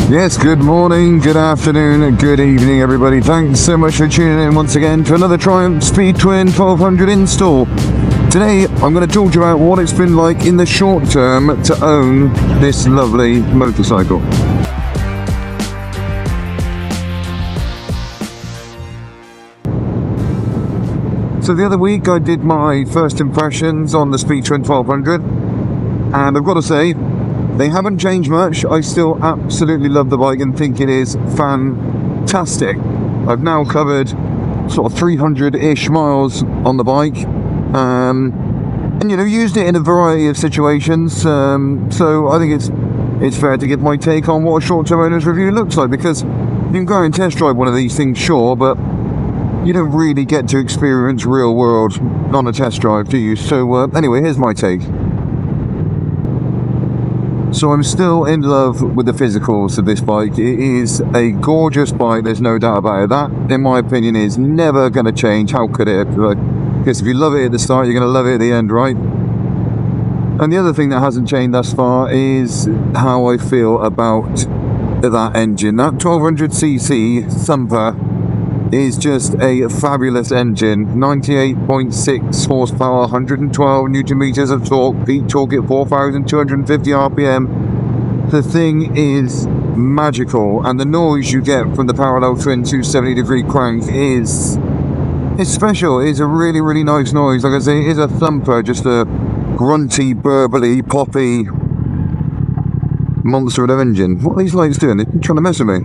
Yes, good morning, good afternoon, good evening everybody. Thanks so much for tuning in once again to another Triumph Speed Twin 1200 install. Today I'm going to talk to you about what it's been like in the short term to own this lovely motorcycle. So the other week I did my first impressions on the Speed Twin 1200 and I've got to say, they haven't changed much. I still absolutely love the bike and think it is fantastic. I've now covered sort of 300-ish miles on the bike, and you know, used it in a variety of situations. So I think it's fair to give my take on what a short-term owner's review looks like, because you can go and test drive one of these things, sure, but you don't really get to experience real world on a test drive, do you? So anyway, here's my take. So I'm still in love with the physicals of this bike. It is a gorgeous bike, there's no doubt about it. That, in my opinion, is never going to change. How could it? Because if you love it at the start, you're going to love it at the end, right? And the other thing that hasn't changed thus far is how I feel about that engine. That 1200cc Thumper is just a fabulous engine. 98.6 horsepower, 112 newton meters of torque, peak torque at 4,250 rpm. The thing is magical, and the noise you get from the parallel twin 270-degree crank is special. It's a really, really nice noise. Like I say, it is a thumper, just a grunty, burbly, poppy monster of an engine. What are these lights doing? They're trying to mess with me.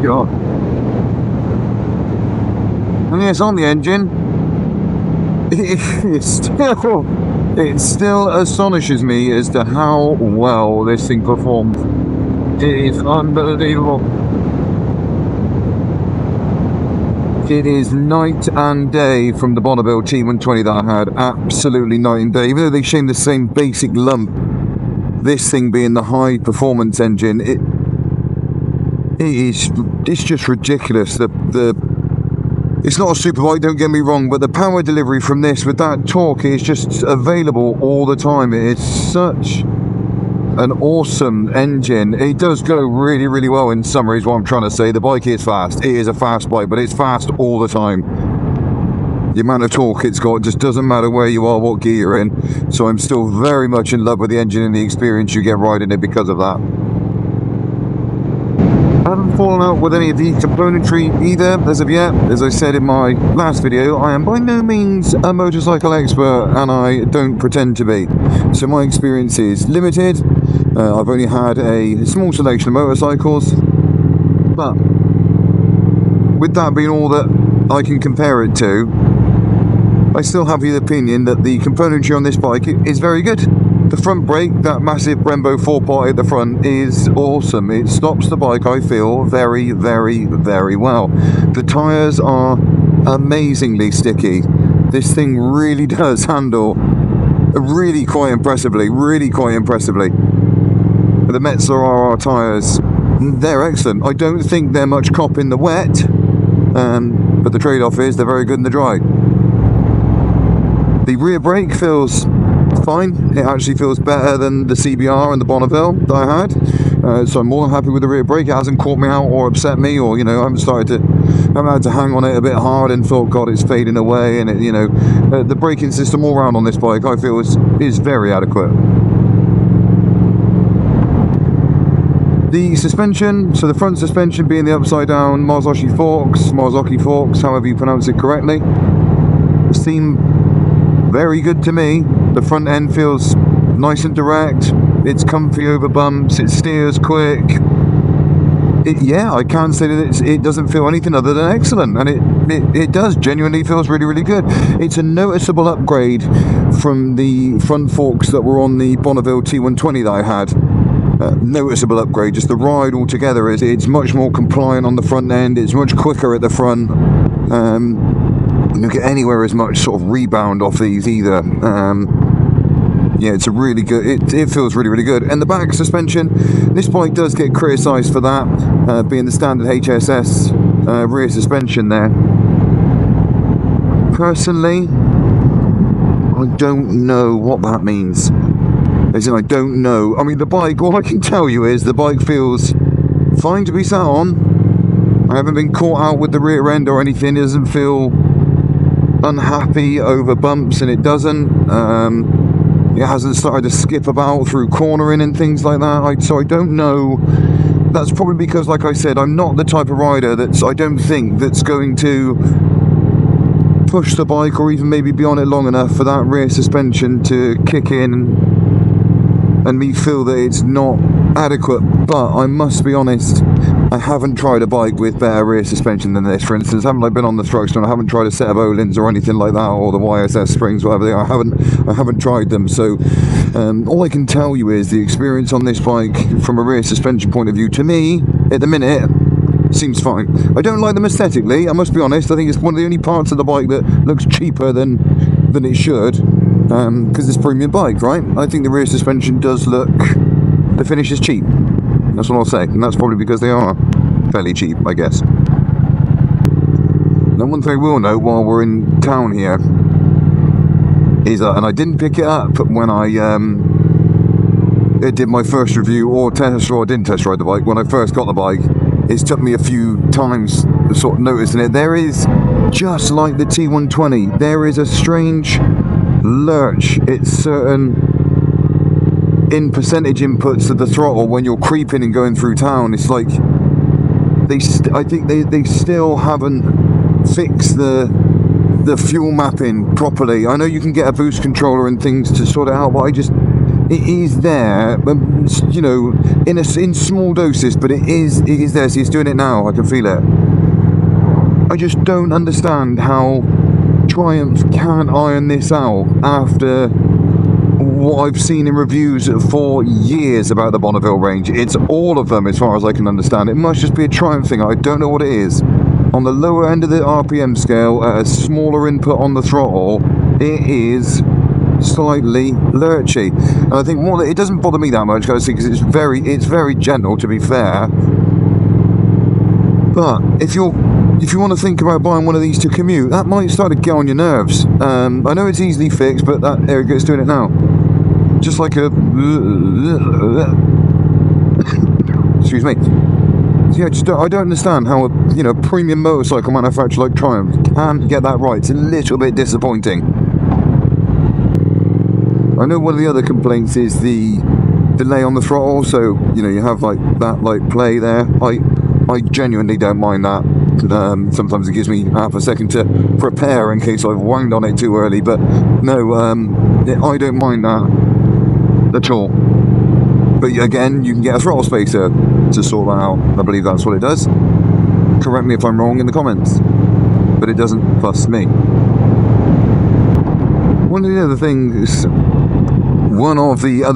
God. And yes, on the engine, it still astonishes me as to how well this thing performs. It is unbelievable. It is night and day from the Bonneville T120 that I had. Absolutely night and day. Even though they share the same basic lump, this thing being the high performance engine, it's just ridiculous. It's not a superbike, don't get me wrong, but the power delivery from this with that torque is just available all the time. It's such an awesome engine. It does go really, really well in summer is what I'm trying to say. The bike is fast. It is a fast bike, but it's fast all the time. The amount of torque it's got just doesn't matter where you are, what gear you're in. So I'm still very much in love with the engine and the experience you get riding it because of that. I haven't fallen out with any of the componentry either as of yet. As I said in my last video, I am by no means a motorcycle expert, and I don't pretend to be. So my experience is limited. I've only had a small selection of motorcycles, but with that being all that I can compare it to, I still have the opinion that the componentry on this bike is very good. The front brake, that massive Brembo 4-party at the front, is awesome. It stops the bike, I feel, very, very, very well. The tyres are amazingly sticky. This thing really does handle really quite impressively, The Metzeler RR tyres, they're excellent. I don't think they're much cop in the wet, but the trade-off is they're very good in the dry. The rear brake feels fine. It actually feels better than the CBR and the Bonneville that I had, so I'm more than happy with the rear brake. It hasn't caught me out or upset me, or you know, I haven't had to hang on it a bit hard and thought, God, it's fading away. And it, you know, the braking system all around on this bike, I feel is very adequate. The suspension, so the front suspension being the upside down Marzocchi forks, however you pronounce it correctly, seem very good to me. The front end feels nice and direct. It's comfy over bumps. It steers quick. I can't say that it doesn't feel anything other than excellent, and it does genuinely feels really, really good. It's a noticeable upgrade from the front forks that were on the Bonneville T120 that I had. Noticeable upgrade. Just the ride altogether it's much more compliant on the front end. It's much quicker at the front. You don't get anywhere as much sort of rebound off these either. yeah, it's a really good, it feels really, really good. And the back suspension, this bike does get criticised for that, being the standard HSS rear suspension there. Personally, I don't know what that means. As in, I don't know. I mean, the bike, all I can tell you is the bike feels fine to be sat on. I haven't been caught out with the rear end or anything. It doesn't feel unhappy over bumps, and it doesn't. It hasn't started to skip about through cornering and things like that. So I don't know. That's probably because, like I said, I'm not the type of rider I don't think that's going to push the bike or even maybe be on it long enough for that rear suspension to kick in and me feel that it's not adequate. But I must be honest, I haven't tried a bike with better rear suspension than this. For instance, haven't I been on the Thruxton? I haven't tried a set of Öhlins or anything like that, or the YSS springs, whatever they are. I haven't tried them. So all I can tell you is the experience on this bike from a rear suspension point of view, to me, at the minute, seems fine. I don't like them aesthetically, I must be honest. I think it's one of the only parts of the bike that looks cheaper than it should, because it's a premium bike, right? I think the rear suspension does look, the finish is cheap. That's what I'll say, and that's probably because they are fairly cheap, I guess. Now, one thing I will note while we're in town here is, and I didn't pick it up when I did my first review or test, or I didn't test ride the bike when I first got the bike. It's took me a few times sort of noticing it. There is, just like the T120, there is a strange lurch. It's certain in percentage inputs to the throttle when you're creeping and going through town. It's like I think they still haven't fixed the fuel mapping properly. I know you can get a boost controller and things to sort it out, but it is there, you know, in small doses, but it is there. See, it's doing it now. I can feel it. I just don't understand how Triumph can't iron this out after what I've seen in reviews for years about the Bonneville range. It's all of them, as far as I can understand. It must just be a Triumph thing. I don't know what it is. On the lower end of the RPM scale, at a smaller input on the throttle, it is slightly lurchy, and I think it doesn't bother me that much, because it's very gentle, to be fair. But if you want to think about buying one of these to commute, that might start to get on your nerves. I know it's easily fixed, but there it goes, doing it now. Just like a excuse me. Yeah, I don't understand how a premium motorcycle manufacturer like Triumph can't get that right. It's a little bit disappointing. I know one of the other complaints is the delay on the throttle, so you have that play there. I genuinely don't mind that. Sometimes it gives me half a second to prepare in case I've wound on it too early, but no, I don't mind that at all. But again, you can get a throttle spacer to sort that out. I believe that's what it does. Correct me if I'm wrong in the comments, but it doesn't fuss me. One of the other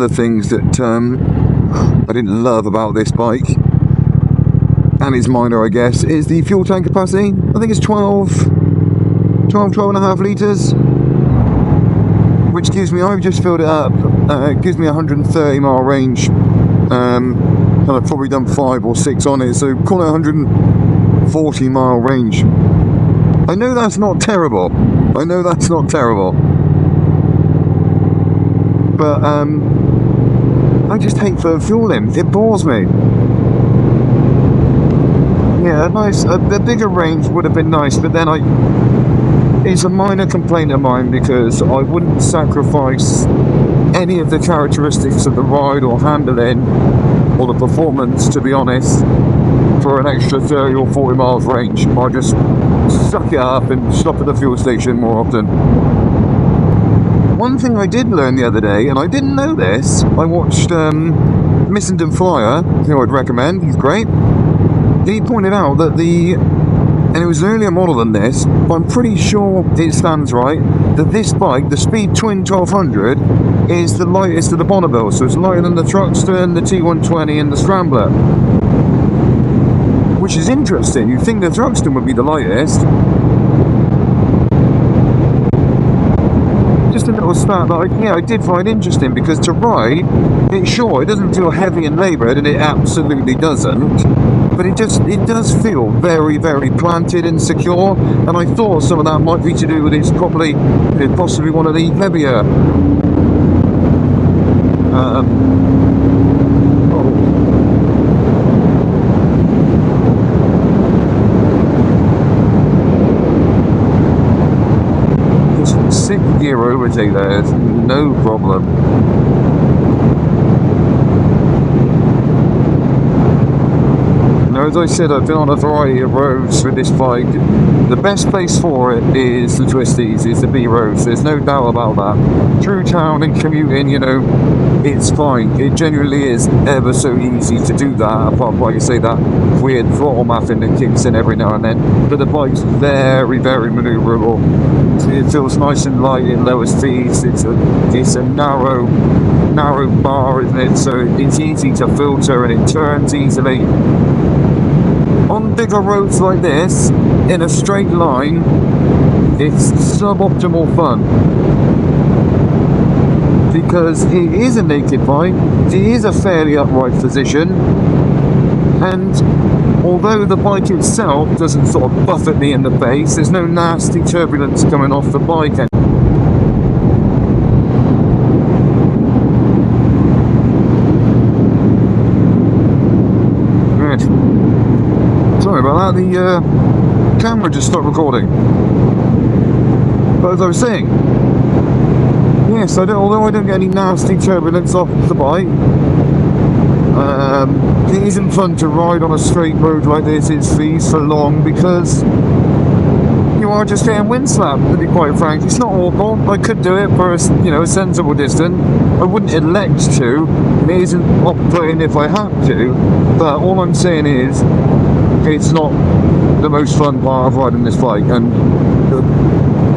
things that I didn't love about this bike, and it's minor, I guess, is the fuel tank capacity. I think it's 12 and a half litres, which gives me, I've just filled it up, it gives me 130 mile range, and I've probably done 5 or 6 on it, so call it 140 mile range. I know that's not terrible, but I just hate for fueling. It bores me. Yeah, a bigger range would have been nice, but then it's a minor complaint of mine, because I wouldn't sacrifice any of the characteristics of the ride or handling or the performance, to be honest, for an extra 30 or 40 miles range. I'll just suck it up and stop at the fuel station more often. One thing I did learn the other day, and I didn't know this, I watched Missenden Flyer, who I'd recommend, he's great. He pointed out that and it was an earlier model than this, but I'm pretty sure it stands right, that this bike, the Speed Twin 1200, is the lightest of the Bonneville, so it's lighter than the Thruxton, the T120 and the Scrambler. Which is interesting. You'd think the Thruxton would be the lightest. Just a little little stat that I did find interesting, because to ride, it doesn't feel heavy and laboured, and it absolutely doesn't. But it does feel very, very planted and secure. And I thought some of that might be to do with it's possibly one of the heavier. Sixth gear overtake there, no problem. Now, as I said, I've been on a variety of roads with this bike. The best place for it is the twisties, is the B roads. There's no doubt about that. Through town and commuting, it's fine. It genuinely is ever so easy to do that, apart from, like you say, that weird throttle mapping that kicks in every now and then. But the bike's very, very manoeuvrable. It feels nice and light in lower speeds. It's a narrow bar, isn't it? So it's easy to filter and it turns easily. On bigger roads like this, in a straight line, it's suboptimal fun. Because it is a naked bike, it is a fairly upright position, and although the bike itself doesn't sort of buffet me in the face, there's no nasty turbulence coming off the bike. Sorry about that, the camera just stopped recording. But as I was saying, yes, although I don't get any nasty turbulence off the bike, it isn't fun to ride on a straight road like this. It's for long, because you are just getting wind slapped, to be quite frank. It's not awful. I could do it for a sensible distance. I wouldn't elect to. It isn't off-putting if I had to. But all I'm saying is, it's not the most fun part of riding this bike, and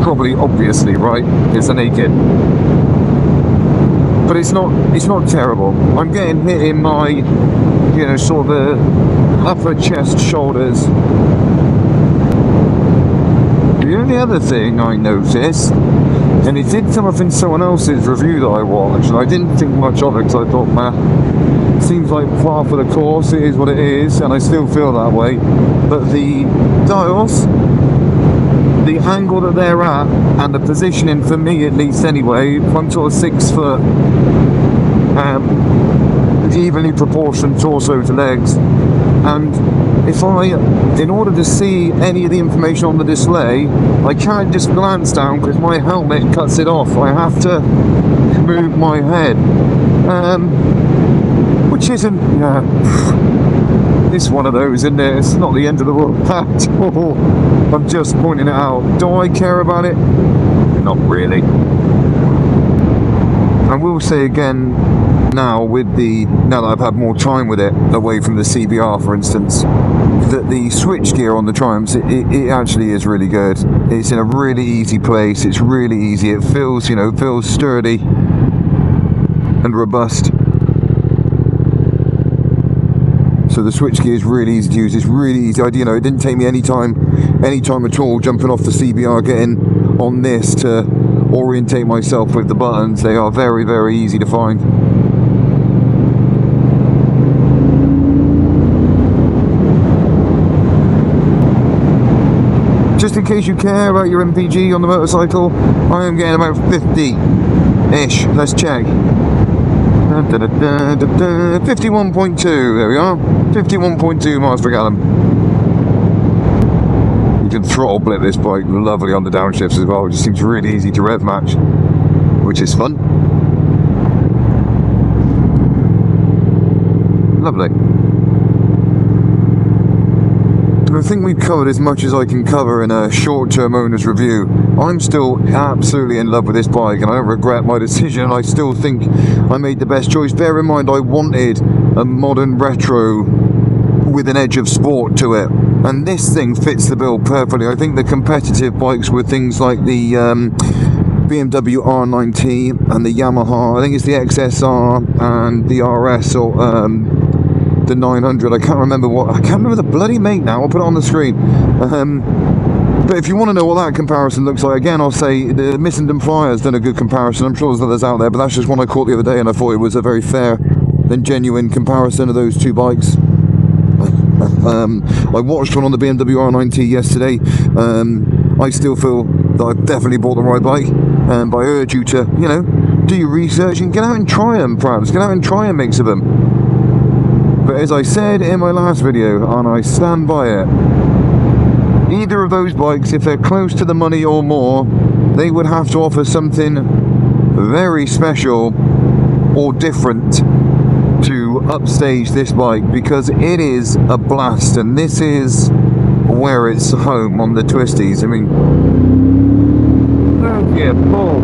probably obviously, right, it's a naked. But it's not terrible. I'm getting hit in my, sort of the upper chest, shoulders. The only other thing I noticed, and it did come up in someone else's review that I watched, and I didn't think much of it because I thought, it seems like par for the course, it is what it is, and I still feel that way. But the dials, the angle that they're at, and the positioning, for me at least anyway, I'm sort of 6 foot, evenly proportioned torso to legs, and in order to see any of the information on the display, I can't just glance down because my helmet cuts it off. I have to move my head, which isn't, it's one of those, isn't it? It's not the end of the world at all. I'm just pointing it out. Do I care about it? Not really. I will say again, now that I've had more time with it, away from the CBR for instance, that the switch gear on the Triumphs, it actually is really good. It's in a really easy place, it's really easy, it feels sturdy and robust. So the switch gear is really easy to use, it's really easy. It didn't take me any time at all jumping off the CBR, getting on this to orientate myself with the buttons. They are very, very easy to find. Just in case you care about your MPG on the motorcycle, I am getting about 50-ish. Let's check. 51.2, there we are. 51.2 miles per gallon. You can throttle blip this bike lovely on the downshifts as well. It just seems really easy to rev match, which is fun. Lovely. I think we've covered as much as I can cover in a short-term owner's review. I'm still absolutely in love with this bike, and I don't regret my decision. I still think I made the best choice. Bear in mind, I wanted a modern retro with an edge of sport to it, and this thing fits the bill perfectly. I think the competitive bikes were things like the BMW R90 and the Yamaha, I think it's the XSR and the RS, or the 900. I can't remember the bloody make now. I'll put it on the screen. But if you want to know what that comparison looks like, again, I'll say the Missenden Flyer has done a good comparison. I'm sure there's others out there, but that's just one I caught the other day, and I thought it was a very fair and genuine comparison of those two bikes. I watched one on the BMW R9T yesterday. I still feel that I've definitely bought the right bike, but I urge you to, you know, do your research and get out and try them, perhaps. Get out and try a mix of them. But as I said in my last video, and I stand by it, either of those bikes, if they're close to the money or more, they would have to offer something very special or different to upstage this bike, because it is a blast, and this is where it's home on the twisties. I mean, oh yeah, Paul.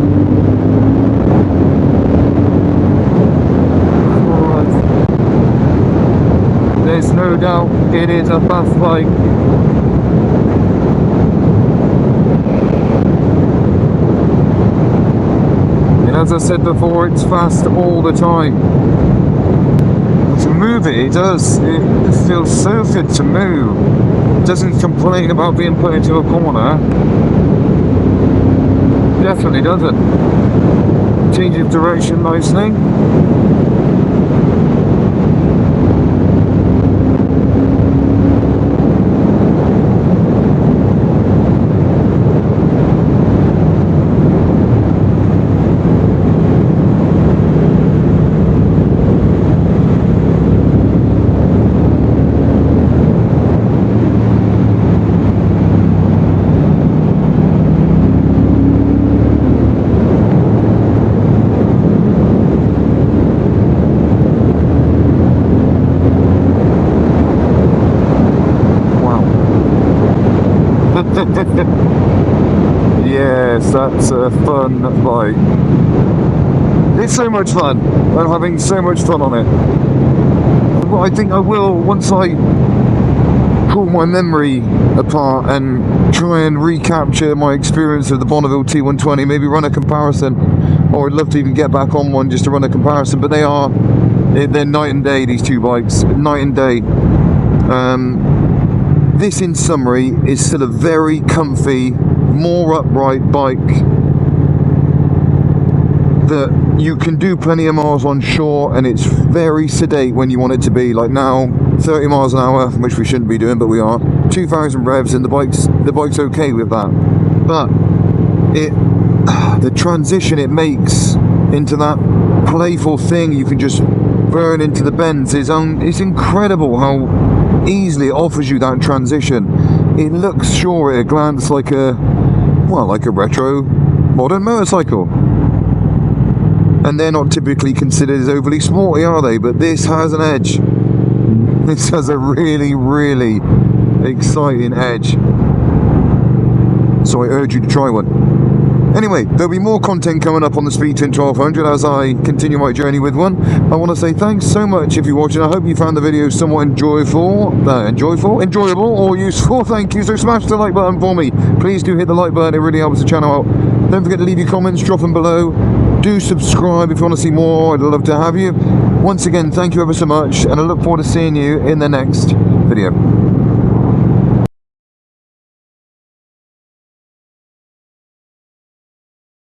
There's no doubt it is a fast bike. And as I said before, it's fast all the time. To move it does. It feels so good to move. It doesn't complain about being put into a corner. Definitely doesn't. Changes direction nicely. Yes, that's a fun bike. It's so much fun. I'm having so much fun on it. Well, I think I will, once I pull my memory apart and try and recapture my experience of the Bonneville T120, maybe run a comparison, or I'd love to even get back on one just to run a comparison. But they're night and day, these two bikes, night and day. This, in summary, is still a very comfy, more upright bike that you can do plenty of miles on shore, and it's very sedate when you want it to be. Like now, 30 miles an hour, which we shouldn't be doing, but we are. 2,000 revs, and the bike's okay with that. But the transition it makes into that playful thing you can just burn into the bends is incredible how easily it offers you that transition. It looks, sure, at a glance, like a retro modern motorcycle, and they're not typically considered as overly sporty, are they? But this has an edge. This has a really, really exciting edge, so I urge you to try one. Anyway, there'll be more content coming up on the Speedtint 1200 as I continue my journey with one. I want to say thanks so much if you're watching. I hope you found the video somewhat enjoyable or useful. Thank you. So smash the like button for me. Please do hit the like button. It really helps the channel out. Don't forget to leave your comments, drop them below. Do subscribe if you want to see more. I'd love to have you. Once again, thank you ever so much, and I look forward to seeing you in the next video.